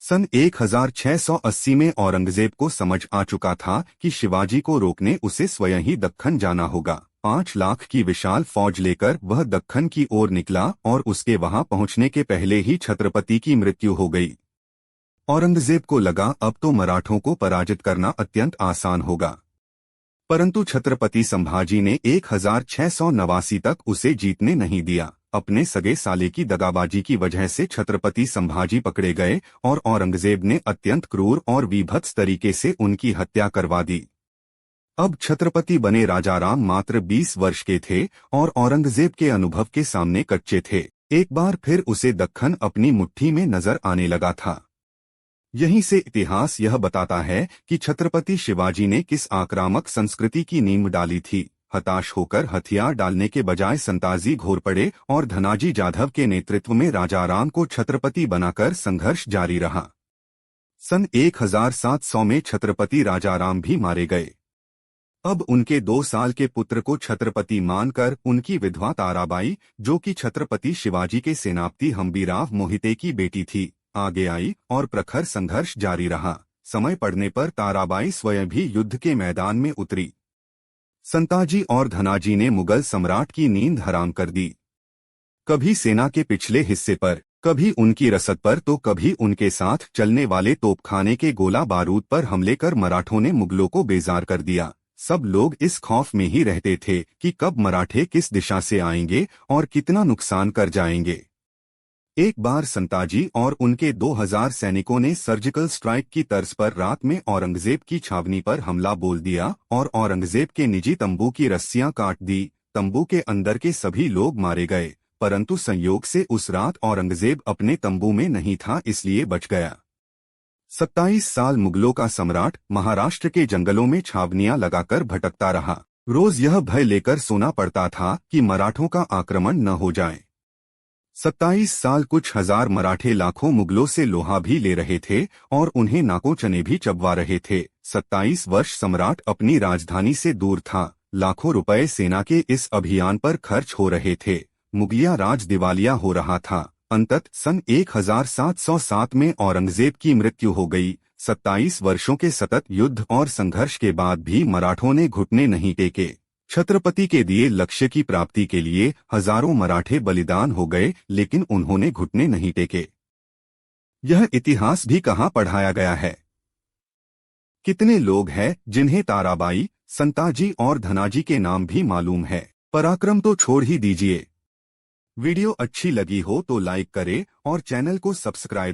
सन 1680 में औरंगजेब को समझ आ चुका था कि शिवाजी को रोकने उसे स्वयं ही दक्खन जाना होगा। 5 लाख की विशाल फौज लेकर वह दक्खन की ओर निकला और उसके वहां पहुंचने के पहले ही छत्रपति की मृत्यु हो गई। औरंगजेब को लगा अब तो मराठों को पराजित करना अत्यंत आसान होगा, परंतु छत्रपति संभाजी ने 1689 तक उसे जीतने नहीं दिया। अपने सगे साले की दगाबाजी की वजह से छत्रपति संभाजी पकड़े गए और औरंगजेब ने अत्यंत क्रूर और वीभत्स तरीके से उनकी हत्या करवा दी। अब छत्रपति बने राजाराम मात्र 20 वर्ष के थे और औरंगजेब के अनुभव के सामने कच्चे थे। एक बार फिर उसे दक्खन अपनी मुट्ठी में नजर आने लगा था। यहीं से इतिहास यह बताता है कि छत्रपति शिवाजी ने किस आक्रामक संस्कृति की नींव डाली थी। हताश होकर हथियार डालने के बजाय संताजी घोर पड़े और धनाजी जाधव के नेतृत्व में राजाराम को छत्रपति बनाकर संघर्ष जारी रहा। सन 1700 में छत्रपति राजाराम भी मारे गए। अब उनके 2 साल के पुत्र को छत्रपति मानकर उनकी विधवा ताराबाई, जो कि छत्रपति शिवाजी के सेनापति हम्बीराव मोहिते की बेटी थी, आगे आई और प्रखर संघर्ष जारी रहा। समय पड़ने पर ताराबाई स्वयं भी युद्ध के मैदान में उतरी। संताजी और धनाजी ने मुगल सम्राट की नींद हराम कर दी। कभी सेना के पिछले हिस्से पर, कभी उनकी रसद पर तो कभी उनके साथ चलने वाले तोपखाने के गोला बारूद पर हमले कर मराठों ने मुगलों को बेजार कर दिया। सब लोग इस खौफ में ही रहते थे कि कब मराठे किस दिशा से आएंगे और कितना नुकसान कर जाएंगे। एक बार संताजी और उनके 2000 सैनिकों ने सर्जिकल स्ट्राइक की तर्ज पर रात में औरंगजेब की छावनी पर हमला बोल दिया और औरंगजेब के निजी तंबू की रस्सियां काट दी। तंबू के अंदर के सभी लोग मारे गए, परंतु संयोग से उस रात औरंगजेब अपने तंबू में नहीं था, इसलिए बच गया। 27 साल मुगलों का सम्राट महाराष्ट्र के जंगलों में छावनियां लगाकर भटकता रहा। रोज यह भय लेकर सोना पड़ता था कि मराठों का आक्रमण न हो जाए। 27 साल कुछ हजार मराठे लाखों मुगलों से लोहा भी ले रहे थे और उन्हें नाकों चने भी चबवा रहे थे। 27 वर्ष सम्राट अपनी राजधानी से दूर था। लाखों रुपए सेना के इस अभियान पर खर्च हो रहे थे। मुगलिया राज दिवालिया हो रहा था। अंततः सन 1707 में औरंगजेब की मृत्यु हो गई। 27 वर्षों के सतत युद्ध और संघर्ष के बाद भी मराठों ने घुटने नहीं टेके। छत्रपति के दिए लक्ष्य की प्राप्ति के लिए हजारों मराठे बलिदान हो गए, लेकिन उन्होंने घुटने नहीं टेके। यह इतिहास भी कहाँ पढ़ाया गया है? कितने लोग हैं जिन्हें ताराबाई, संताजी और धनाजी के नाम भी मालूम है? पराक्रम तो छोड़ ही दीजिए। वीडियो अच्छी लगी हो तो लाइक करें और चैनल को सब्सक्राइब